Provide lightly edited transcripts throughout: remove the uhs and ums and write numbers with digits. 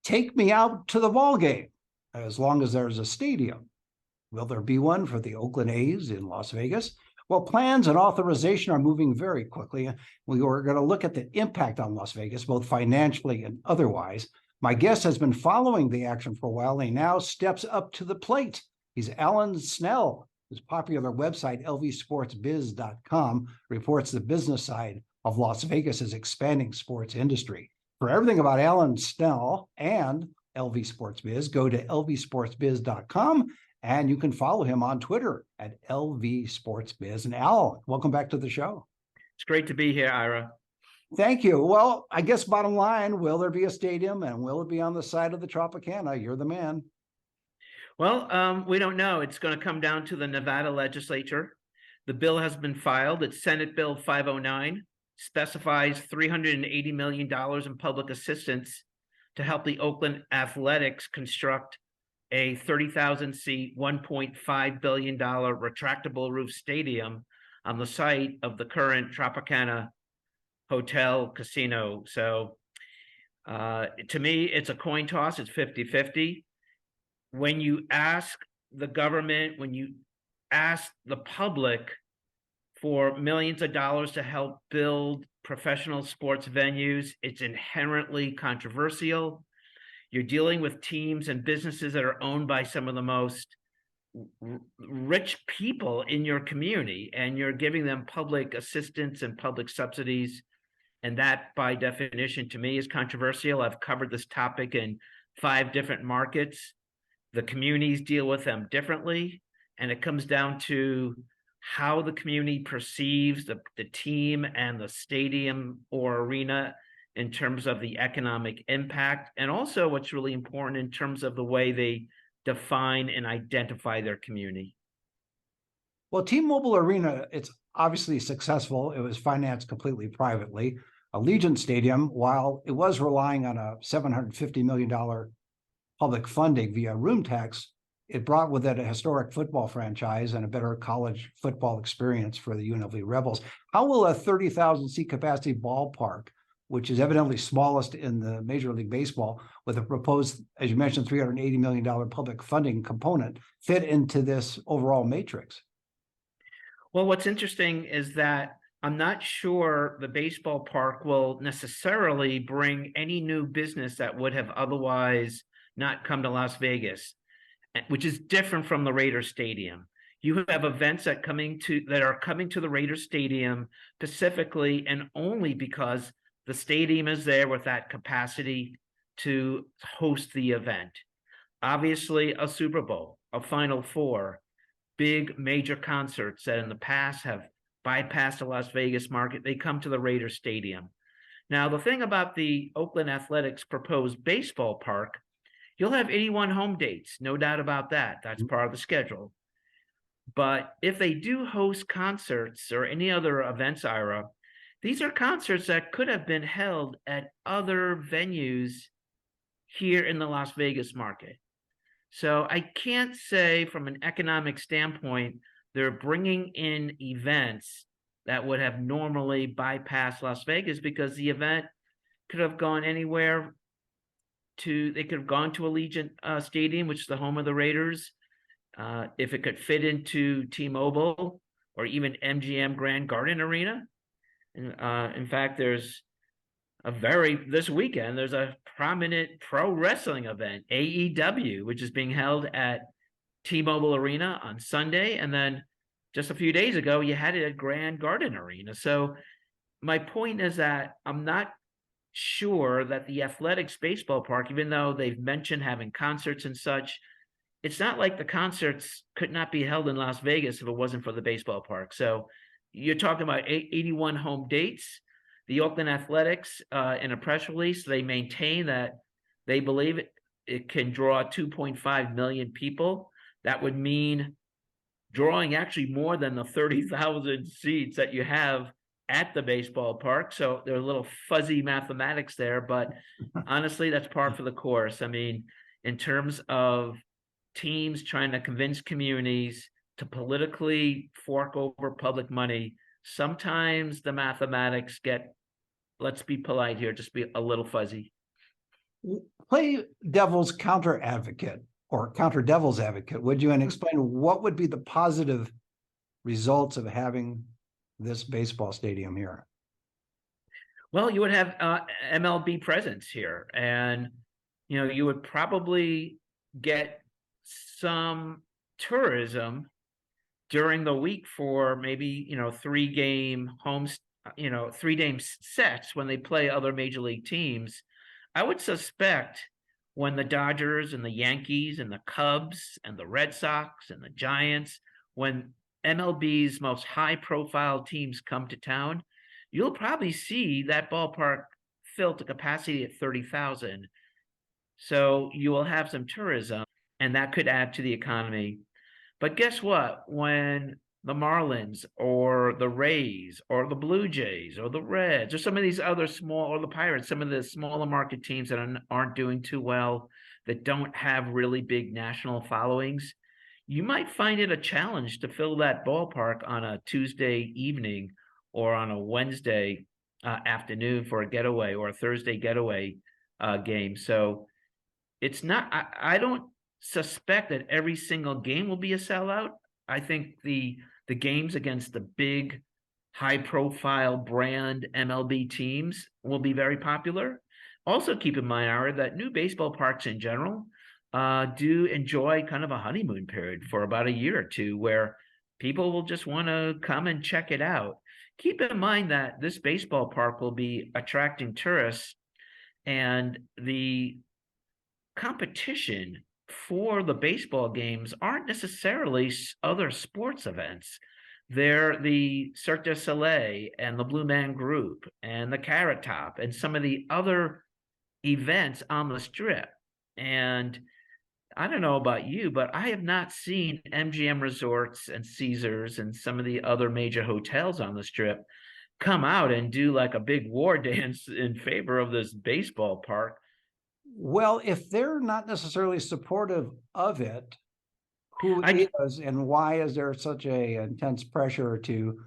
take me out to the ball game, as long as there's a stadium. Will there be one for the Oakland A's in Las Vegas? Well, plans and authorization are moving very quickly. We are going to look at the impact on Las Vegas, both financially and otherwise. My guest has been following the action for a while. He now steps up to the plate. He's Alan Snel. His popular website, lvsportsbiz.com, reports the business side of Las Vegas's expanding sports industry. For everything about Alan Snel and LV Sports Biz, go to lvsportsbiz.com, and you can follow him on Twitter at LV Sports Biz. And Al, welcome back to the show. It's great to be here, Ira. Thank you. Well, I guess bottom line, will there be a stadium, and will it be on the side of the Tropicana? You're the man. Well, we don't know. It's going to come down to the Nevada legislature. The bill has been filed. It's Senate Bill 509, specifies $380 million in public assistance to help the Oakland Athletics construct a 30,000-seat, $1.5 billion retractable roof stadium on the site of the current Tropicana Hotel Casino. So to me, it's a coin toss. It's 50-50. When you ask the government, when you ask the public for millions of dollars to help build professional sports venues, it's inherently controversial. You're dealing with teams and businesses that are owned by some of the most rich people in your community, and you're giving them public assistance and public subsidies. And that, by definition, to me, is controversial. I've covered this topic in 5 different markets. The communities deal with them differently, and it comes down to how the community perceives the team and the stadium or arena in terms of the economic impact, and also what's really important in terms of the way they define and identify their community. Well, T-Mobile Arena, it's obviously successful. It was financed completely privately. Allegiant Stadium, while it was relying on a $750 million public funding via room tax, it brought with it a historic football franchise and a better college football experience for the UNLV Rebels. How will a 30,000-seat capacity ballpark, which is evidently smallest in the Major League Baseball, with a proposed, as you mentioned, $380 million public funding component, fit into this overall matrix? Well, what's interesting is that I'm not sure the baseball park will necessarily bring any new business that would have otherwise not come to Las Vegas, which is different from the Raiders Stadium. You have events that are coming to the Raiders Stadium specifically and only because the stadium is there with that capacity to host the event. Obviously, a Super Bowl, a Final Four, big major concerts that in the past have bypassed the Las Vegas market, they come to the Raiders Stadium. Now, the thing about the Oakland Athletics proposed baseball park, you'll have 81 home dates, no doubt about that. That's part of the schedule. But if they do host concerts or any other events, Ira, these are concerts that could have been held at other venues here in the Las Vegas market. So I can't say from an economic standpoint, they're bringing in events that would have normally bypassed Las Vegas, because the event could have gone anywhere they could have gone to Allegiant Stadium, which is the home of the Raiders. If it could fit into T-Mobile or even MGM Grand Garden Arena. In fact, this weekend, there's a prominent pro wrestling event, AEW, which is being held at T-Mobile Arena on Sunday. And then just a few days ago, you had it at Grand Garden Arena. So my point is that I'm not sure that the Athletics baseball park, even though they've mentioned having concerts and such, it's not like the concerts could not be held in Las Vegas if it wasn't for the baseball park. So you're talking about 81 home dates. The Oakland Athletics, in a press release, they maintain that they believe it can draw 2.5 million people. That would mean drawing actually more than the 30,000 seats that you have at the baseball park. So there's a little fuzzy mathematics there, but honestly, that's par for the course. I mean, in terms of teams trying to convince communities to politically fork over public money, sometimes the mathematics get, let's be polite here, just be a little fuzzy. play devil's counter advocate or counter devil's advocate, would you, and explain what would be the positive results of having this baseball stadium here? Well, you would have MLB presence here, and you would probably get some tourism during the week for maybe 3-game homes, 3-game sets when they play other major league teams. I would suspect when the Dodgers and the Yankees and the Cubs and the Red Sox and the Giants, when MLB's most high profile teams come to town, you'll probably see that ballpark fill to capacity at 30,000. So you will have some tourism, and that could add to the economy. But guess what? When the Marlins or the Rays or the Blue Jays or the Reds or some of these other small, or the Pirates, some of the smaller market teams that aren't doing too well, that don't have really big national followings, you might find it a challenge to fill that ballpark on a Tuesday evening or on a Wednesday afternoon for a getaway or a Thursday getaway game. So it's not, I don't suspect that every single game will be a sellout. I think the games against the big high profile brand MLB teams will be very popular. Also keep in mind, Ara, that new baseball parks in general do enjoy kind of a honeymoon period for about a year or two where people will just want to come and check it out. Keep in mind that this baseball park will be attracting tourists, and the competition for the baseball games aren't necessarily other sports events. They're the Cirque du Soleil and the Blue Man Group and the Carrot Top and some of the other events on the strip. And I don't know about you, but I have not seen MGM Resorts and Caesars and some of the other major hotels on the strip come out and do like a big war dance in favor of this baseball park. Well, if they're not necessarily supportive of it, who is, and why is there such a intense pressure to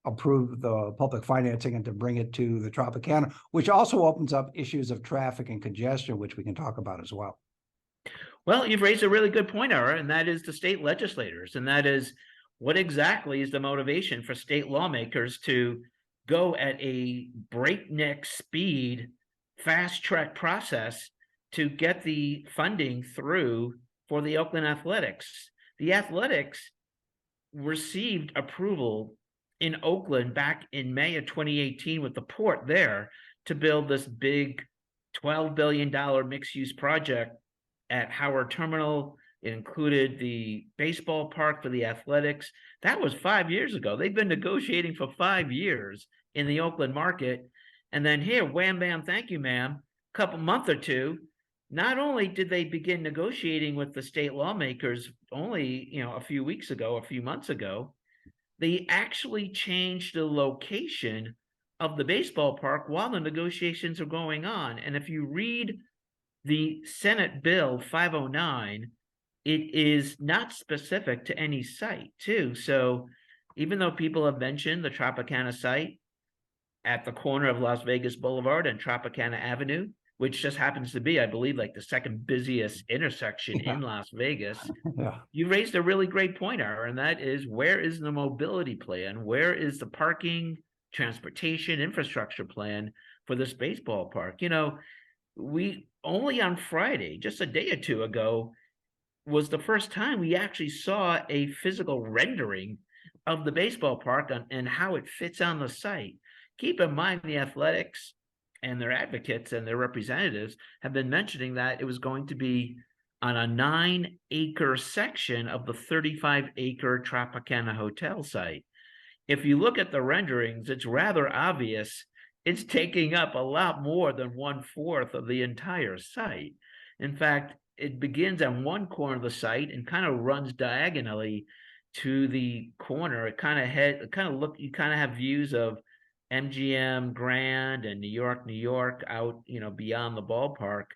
approve the public financing and to bring it to the Tropicana, which also opens up issues of traffic and congestion, which we can talk about as well? Well, you've raised a really good point, Ara, and that is the state legislators, and that is what exactly is the motivation for state lawmakers to go at a breakneck speed, fast track process to get the funding through for the Oakland Athletics. The Athletics received approval in Oakland back in May of 2018 with the port there to build this big $12 billion mixed-use project at Howard Terminal. It included the baseball park for the Athletics. That was 5 years ago. They've been negotiating for 5 years in the Oakland market. And then here, wham, bam, thank you, ma'am, month or two, not only did they begin negotiating with the state lawmakers only, a few weeks ago, a few months ago, they actually changed the location of the baseball park while the negotiations are going on. And if you read the Senate Bill 509, it is not specific to any site, too. So even though people have mentioned the Tropicana site at the corner of Las Vegas Boulevard and Tropicana Avenue, which just happens to be, I believe, like the second busiest intersection in Las Vegas. Yeah. You raised a really great point, Ara, and that is, where is the mobility plan? Where is the parking, transportation, infrastructure plan for this baseball park? We only on Friday, just a day or two ago, was the first time we actually saw a physical rendering of the baseball park and how it fits on the site. Keep in mind, the Athletics and their advocates and their representatives have been mentioning that it was going to be on a 9-acre section of the 35-acre Tropicana Hotel site. If you look at the renderings, it's rather obvious it's taking up a lot more than 1/4 of the entire site. In fact, it begins on one corner of the site and kind of runs diagonally to the corner. You kind of have views of MGM Grand and New York out, beyond the ballpark.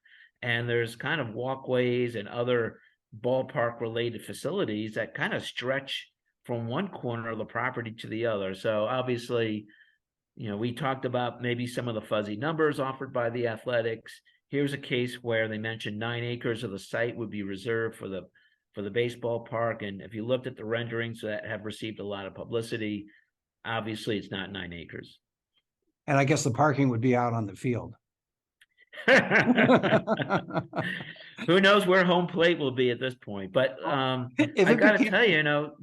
And there's kind of walkways and other ballpark related facilities that kind of stretch from one corner of the property to the other. So obviously, we talked about maybe some of the fuzzy numbers offered by the Athletics. here's a case where they mentioned 9 acres of the site would be reserved for the baseball park. And if you looked at the renderings that have received a lot of publicity, obviously it's not 9 acres. And I guess the parking would be out on the field. Who knows where home plate will be at this point? But If I it got to became, tell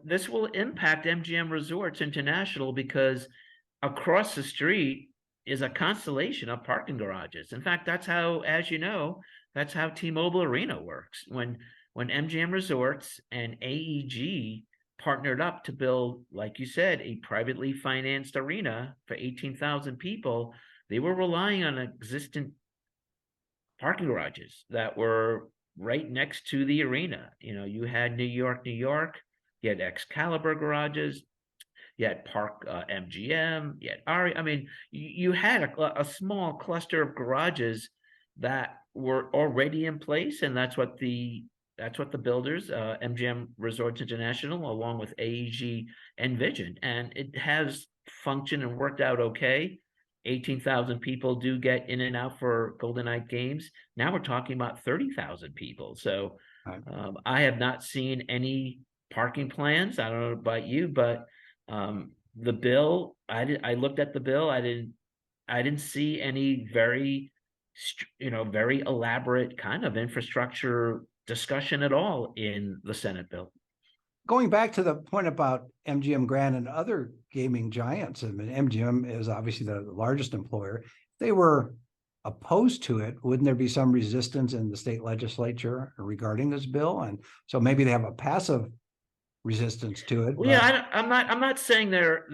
this will impact MGM Resorts International, because across the street is a constellation of parking garages. In fact, that's how, as you know, that's how T-Mobile Arena works. When MGM Resorts and AEG partnered up to build, like you said, a privately financed arena for 18,000 people, they were relying on existing parking garages that were right next to the arena. You had New York, you had Excalibur garages, you had Park MGM, you had Ari. I mean, you had a small cluster of garages that were already in place, and that's what the builders, MGM Resorts International, along with AEG, envisioned, and it has functioned and worked out okay. 18,000 people do get in and out for Golden Knight games. Now we're talking about 30,000 people. So I have not seen any parking plans. I don't know about you, but the bill, I looked at the bill. I didn't see any very elaborate kind of infrastructure discussion at all in the Senate bill. Going back to the point about MGM Grand and other gaming giants, I mean, MGM is obviously the largest employer. If they were opposed to it, wouldn't there be some resistance in the state legislature regarding this bill? And so maybe they have a passive resistance to it. Well, yeah, I'm not saying they're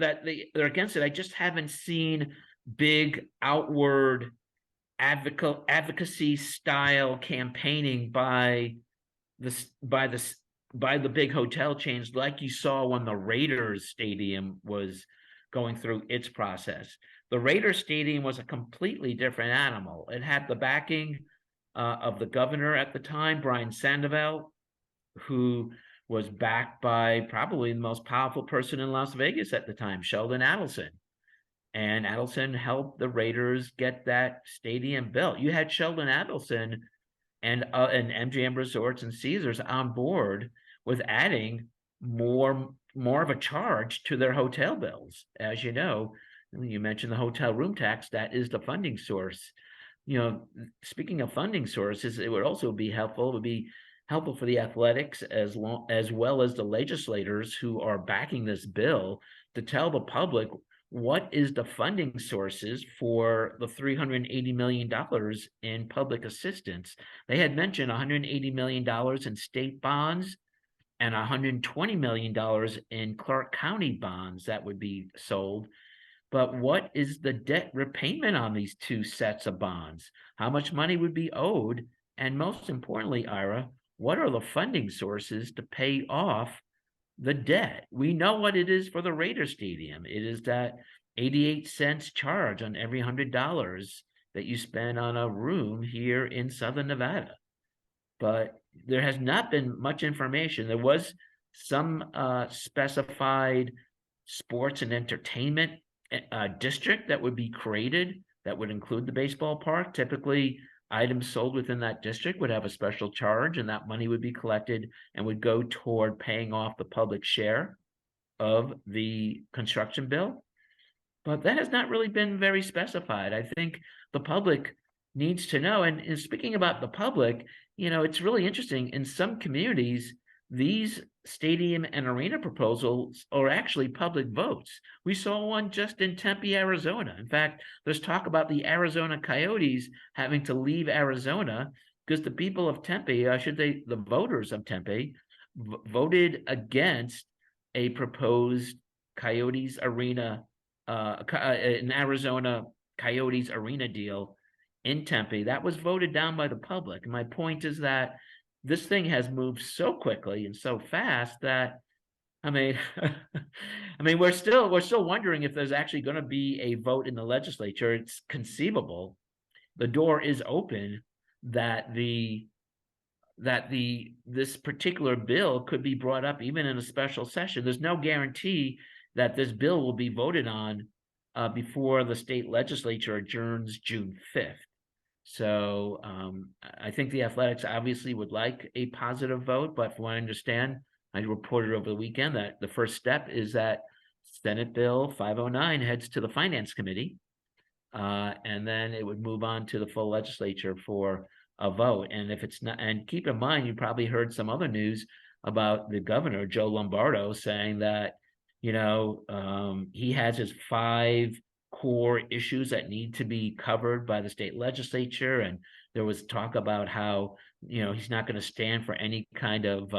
against it. I just haven't seen big outward advocacy style campaigning by the big hotel chains, like you saw when the Raiders stadium was going through its process. The Raiders stadium was a completely different animal. It had the backing of the governor at the time, Brian Sandoval, who was backed by probably the most powerful person in Las Vegas at the time, Sheldon Adelson. And Adelson helped the Raiders get that stadium built. You had Sheldon Adelson and MGM Resorts and Caesars on board with adding more of a charge to their hotel bills. As you know, you mentioned the hotel room tax. That is the funding source. Speaking of funding sources, it would also be helpful. It would be helpful for the athletics as well as the legislators who are backing this bill to tell the public what is the funding sources for the $380 million in public assistance. They had mentioned $180 million in state bonds and $120 million in Clark County bonds that would be sold. But what is the debt repayment on these two sets of bonds? How much money would be owed? And most importantly, Ira, what are the funding sources to pay off the debt? We know what it is for the Raider Stadium. It is that 88 cents charge on every $100 that you spend on a room here in Southern Nevada. But there has not been much information. There was some specified sports and entertainment district that would be created that would include the baseball park. Typically, items sold within that district would have a special charge, and that money would be collected and would go toward paying off the public share of the construction bill. But that has not really been very specified. I think the public needs to know. And speaking about the public, it's really interesting. In some communities, these stadium and arena proposals are actually public votes. We saw one just in Tempe, Arizona. In fact, there's talk about the Arizona Coyotes having to leave Arizona because the people of Tempe, the voters of Tempe, voted against a proposed Coyotes arena, an Arizona Coyotes arena deal in Tempe. That was voted down by the public. And my point is that this thing has moved so quickly and so fast that, we're still wondering if there's actually going to be a vote in the legislature. It's conceivable. The door is open that this particular bill could be brought up even in a special session. There's no guarantee that this bill will be voted on before the state legislature adjourns June 5th. So I think the Athletics obviously would like a positive vote, but from what I understand, I reported over the weekend that the first step is that Senate Bill 509 heads to the Finance Committee, and then it would move on to the full legislature for a vote. And if it's not, and keep in mind, you probably heard some other news about the governor, Joe Lombardo, saying that, he has his 5 core issues that need to be covered by the state legislature. And there was talk about how, he's not going to stand for any kind of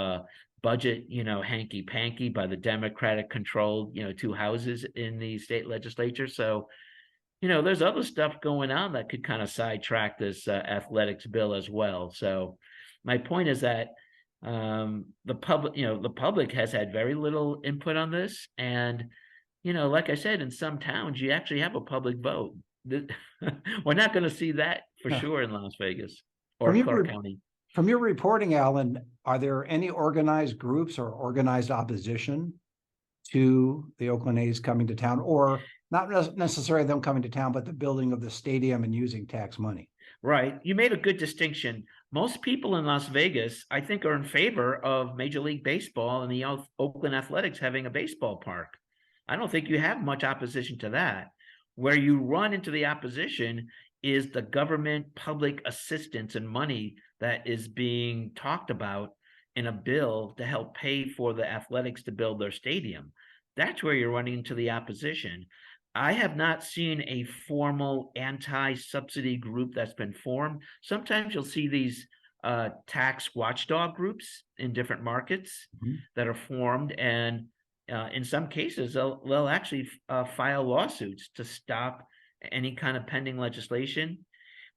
budget, hanky panky by the Democratic controlled, 2 houses in the state legislature. So, there's other stuff going on that could kind of sidetrack this athletics bill as well. So my point is that the public has had very little input on this. And, like I said, in some towns, you actually have a public vote. We're not going to see that for Yeah. sure in Las Vegas or From Clark your County. from your reporting, Alan, are there any organized groups or organized opposition to the Oakland A's coming to town, or not necessarily them coming to town, but the building of the stadium and using tax money? Right. You made a good distinction. Most people in Las Vegas, I think, are in favor of Major League Baseball and the Oakland Athletics having a baseball park. I don't think you have much opposition to that. Where you run into the opposition is the government public assistance and money that is being talked about in a bill to help pay for the athletics to build their stadium. That's where you're running into the opposition. I have not seen a formal anti-subsidy group that's been formed. Sometimes you'll see these tax watchdog groups in different markets that are formed, and in some cases they'll actually file lawsuits to stop any kind of pending legislation.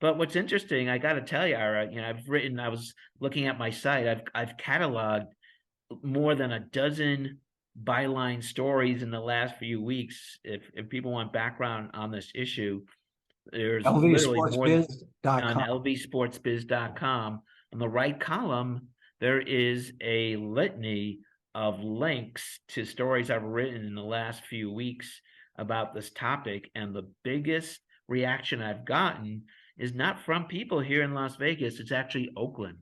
But what's interesting, I got to tell you, Ira, I was looking at my site, I've cataloged more than a dozen byline stories in the last few weeks. If people want background on this issue, there's literally more on lvsportsbiz.com. lvsportsbiz.com. On the right column, there is a litany of links to stories I've written in the last few weeks about this topic. And the biggest reaction I've gotten is not from people here in Las Vegas. It's actually Oakland.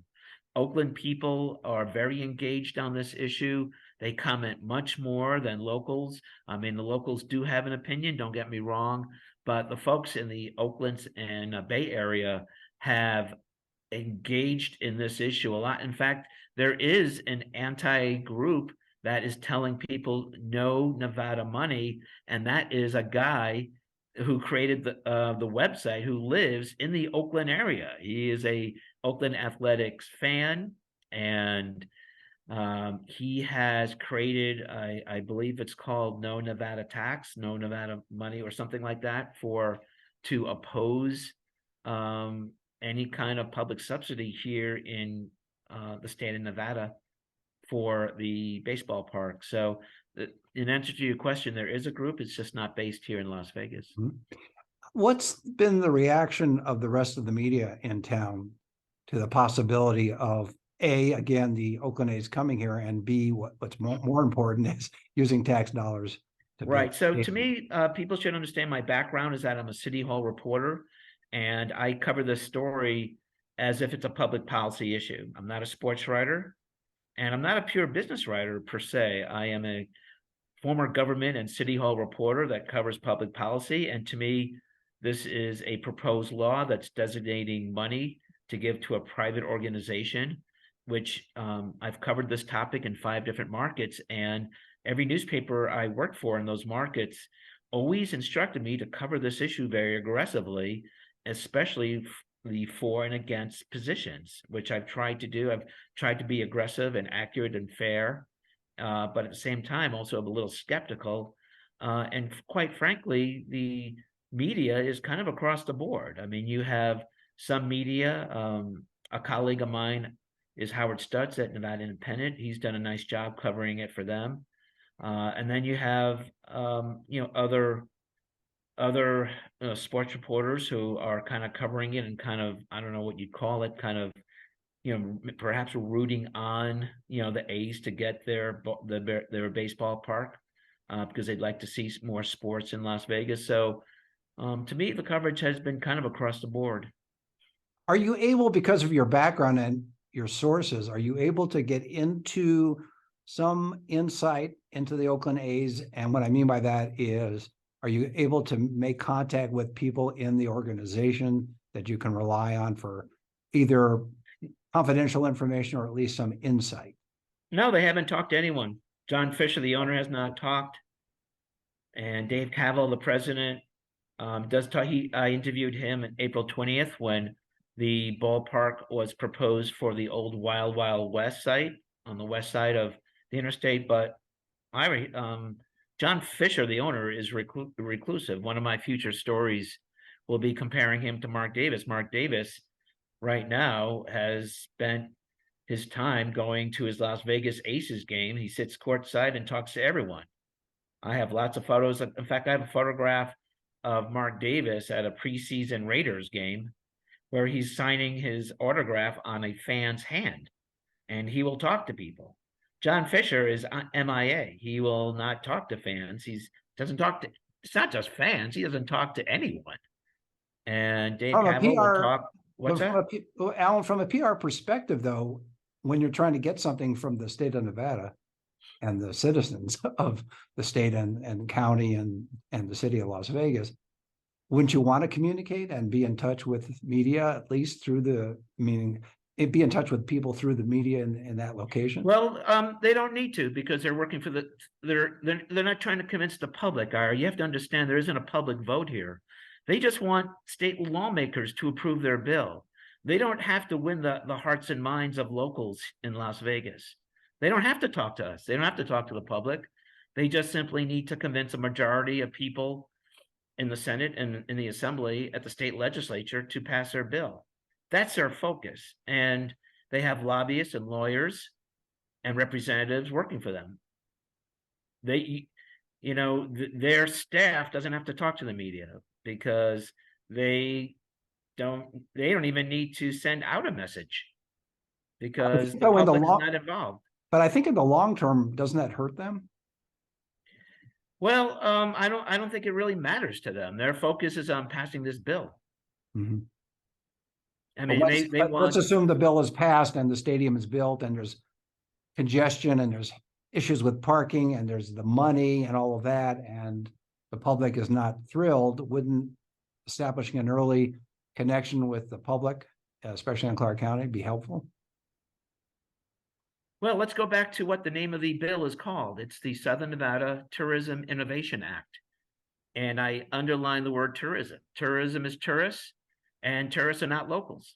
Oakland people are very engaged on this issue. They comment much more than locals. I mean, the locals do have an opinion, don't get me wrong, but the folks in the Oakland and Bay Area have engaged in this issue a lot. In fact, there is an anti-group that is telling people no Nevada money, and that is a guy who created the website who lives in the Oakland area. He is a Oakland Athletics fan, and he has created, I believe it's called No Nevada Tax, No Nevada Money, or something like that, to oppose any kind of public subsidy here in the state of Nevada for the baseball park. So in answer to your question, there is a group. It's just not based here in Las Vegas. What's been the reaction of the rest of the media in town to the possibility of A, again, the Oakland A's coming here, and B, what's more important is using tax dollars to Right. So pay. to me, people should understand my background is that I'm a City Hall reporter, and I cover this story as if it's a public policy issue. I'm not a sports writer, and I'm not a pure business writer per se. I am a former government and City Hall reporter that covers public policy. And to me, this is a proposed law that's designating money to give to a private organization, which I've covered this topic in 5 different markets. And every newspaper I worked for in those markets always instructed me to cover this issue very aggressively, especially the for and against positions, which I've tried to do. I've tried to be aggressive and accurate and fair, but at the same time, also I'm a little skeptical. And quite frankly, the media is kind of across the board. I mean, you have some media, a colleague of mine is Howard Stutz at Nevada Independent. He's done a nice job covering it for them. And then you have, other sports reporters who are kind of covering it and kind of, I don't know what you'd call it, kind of, perhaps rooting on, the A's to get their baseball park because they'd like to see more sports in Las Vegas. So to me, the coverage has been kind of across the board. Are you able, because of your background and your sources, are you able to get into some insight into the Oakland A's? And what I mean by that is, are you able to make contact with people in the organization that you can rely on for either confidential information or at least some insight? No, they haven't talked to anyone. John Fisher, the owner, has not talked, and Dave Cavell, the president, does talk. I interviewed him on April 20th when the ballpark was proposed for the old Wild Wild West site on the west side of the interstate. But John Fisher, the owner, is reclusive. One of my future stories will be comparing him to Mark Davis. Mark Davis, right now, has spent his time going to his Las Vegas Aces game. He sits courtside and talks to everyone. I have lots of photos. In fact, I have a photograph of Mark Davis at a preseason Raiders game where he's signing his autograph on a fan's hand, and he will talk to people. John Fisher is MIA. He will not talk to fans. Doesn't talk to. It's not just fans. He doesn't talk to anyone. And Dave From a Cavell will PR, talk. What's that? Alan, from a PR perspective, though, when you're trying to get something from the state of Nevada and the citizens of the state and county and the city of Las Vegas, wouldn't you want to communicate and be in touch with media, at least through be in touch with people through the media in that location? Well, they don't need to, because they're working for they're not trying to convince the public. You have to understand there isn't a public vote here. They just want state lawmakers to approve their bill. They don't have to win the hearts and minds of locals in Las Vegas. They don't have to talk to us. They don't have to talk to the public. They just simply need to convince a majority of people in the Senate and in the Assembly at the state legislature to pass their bill. That's their focus. And they have lobbyists and lawyers and representatives working for them. Their staff doesn't have to talk to the media because they don't even need to send out a message because the public's not involved. But I think in the long term, doesn't that hurt them? Well, I don't think it really matters to them. Their focus is on passing this bill. Mm-hmm. I mean, let's assume the bill is passed and the stadium is built and there's congestion and there's issues with parking and there's the money and all of that, and the public is not thrilled. Wouldn't establishing an early connection with the public, especially in Clark County, be helpful? Well, let's go back to what the name of the bill is called. It's the Southern Nevada Tourism Innovation Act. And I underline the word tourism. Tourism is tourists, and tourists are not locals.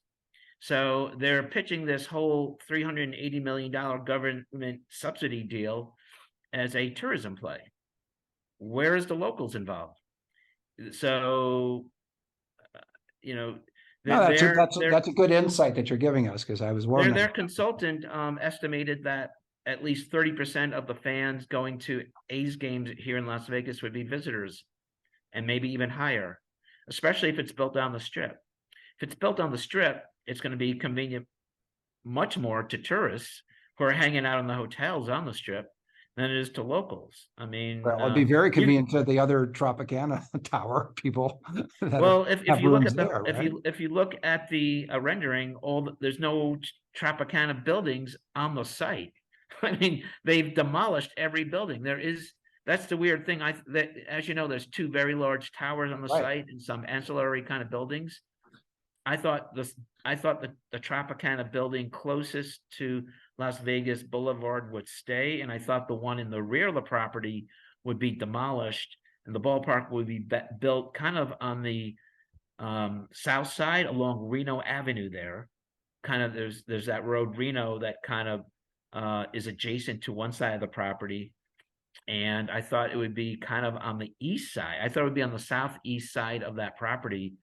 So they're pitching this whole $380 million government subsidy deal as a tourism play. Where is the locals involved? So, that's a good insight that you're giving us, because I was wondering. Their consultant estimated that at least 30% of the fans going to A's games here in Las Vegas would be visitors, and maybe even higher, especially if it's built on the Strip. If it's built on the Strip, it's going to be convenient much more to tourists who are hanging out in the hotels on the Strip than it is to locals. I mean, well, it'd be very convenient to the other Tropicana Tower people. Well, if you look at if you look at the rendering, there's no Tropicana buildings on the site. I mean, they've demolished every building. That's the weird thing. As you know, there's two very large towers on the site and some ancillary kind of buildings. I thought the Tropicana building closest to Las Vegas Boulevard would stay, and I thought the one in the rear of the property would be demolished, and the ballpark would be built kind of on the south side along Reno Avenue there. Kind of there's that road Reno that kind of is adjacent to one side of the property, and I thought it would be kind of on the east side. I thought it would be on the southeast side of that property.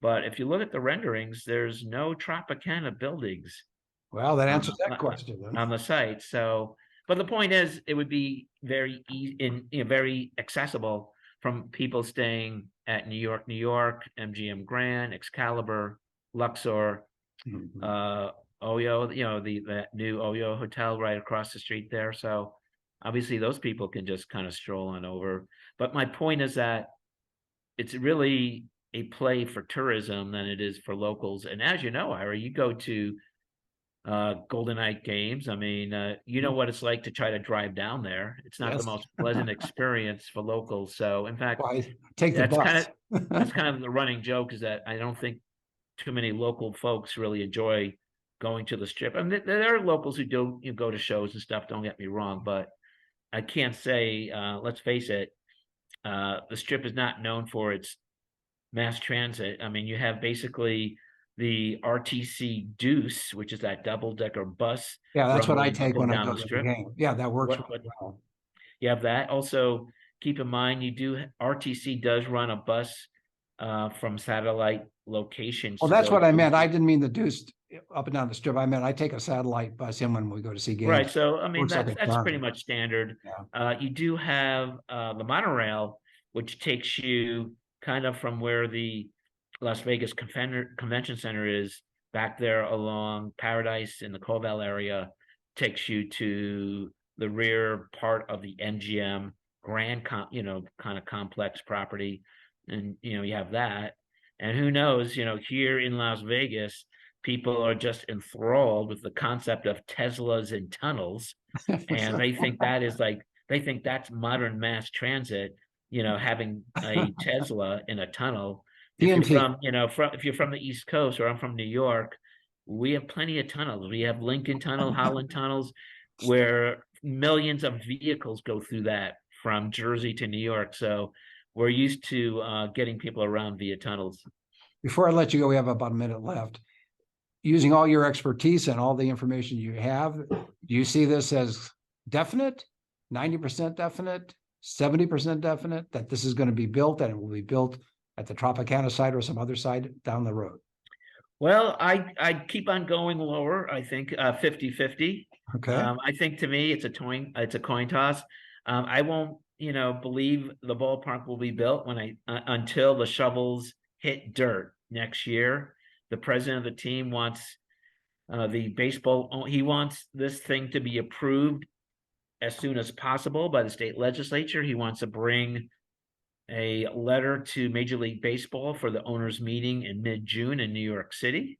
But if you look at the renderings, there's no Tropicana buildings. Well, that answers that question then. On the site. So, but the point is, it would be very easy very accessible from people staying at New York, MGM Grand, Excalibur, Luxor, Oyo. That new Oyo hotel right across the street there. So, obviously, those people can just kind of stroll on over. But my point is that it's really a play for tourism than it is for locals. And as you know, Ira, you go to Golden Knight games. I mean, you know what it's like to try to drive down there. It's not the Yes. most pleasant experience for locals. So, in fact, Why take the that's kind of bus? that's kind of the running joke is that I don't think too many local folks really enjoy going to the strip. I mean, there are locals who do go to shows and stuff. Don't get me wrong, but I can't say. Let's face it, the strip is not known for its mass transit. I mean, you have basically the RTC Deuce, which is that double decker bus Yeah, that's what I rumbling up take and when I down go the to the strip. game. Yeah, that works What really well. you have that. Also, keep in mind you do RTC does run a bus from satellite locations Well, to that's go what I to. meant. I didn't mean the deuce up and down the strip. I meant I take a satellite bus in when we go to see Right. games. So I mean Works like a that's pretty charm. much standard. Yeah. You do have the monorail, which takes you kind of from where the Las Vegas Convention Center is back there along Paradise in the Colville area, takes you to the rear part of the MGM kind of complex property, and you have that. And who knows, here in Las Vegas people are just enthralled with the concept of Teslas in tunnels, and they think that's modern mass transit. Having a Tesla in a tunnel. If you're TNT. from, if you're from the East Coast or I'm from New York, we have plenty of tunnels. We have Lincoln Tunnel, Holland tunnels, where millions of vehicles go through that from Jersey to New York. So we're used to getting people around via tunnels. Before I let you go, we have about a minute left. Using all your expertise and all the information you have, do you see this as definite, 90% definite, 70% definite that this is going to be built and it will be built at the Tropicana side or some other side down the road? Well, I keep on going lower. I think 50-50. Okay. I think to me it's a coin toss. I won't, believe the ballpark will be built when until the shovels hit dirt next year. The president of the team wants the baseball. He wants this thing to be approved as soon as possible by the state legislature. He wants to bring a letter to Major League Baseball for the owners' meeting in mid-June in New York City.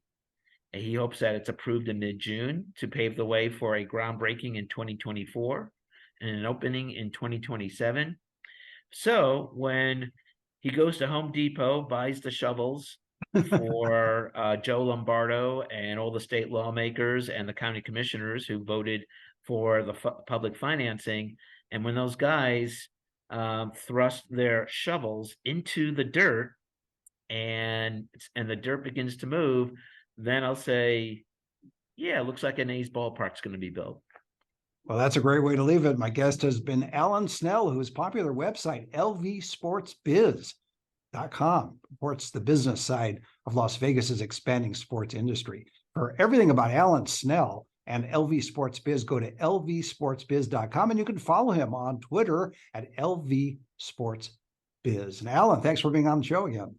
And he hopes that it's approved in mid-June to pave the way for a groundbreaking in 2024 and an opening in 2027. So when he goes to Home Depot, buys the shovels for Joe Lombardo and all the state lawmakers and the county commissioners who voted for the public financing, and when those guys thrust their shovels into the dirt and the dirt begins to move, then I'll say, yeah, it looks like an A's ballpark's going to be built. Well, that's a great way to leave it. My guest has been Alan Snel, whose popular website, lvsportsbiz.com, reports the business side of Las Vegas's expanding sports industry. For everything about Alan Snel and LV Sports Biz, go to lvsportsbiz.com, and you can follow him on Twitter at lvsportsbiz. And Alan, thanks for being on the show again.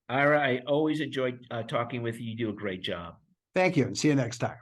Ira, I always enjoy talking with you. You do a great job. Thank you, and see you next time.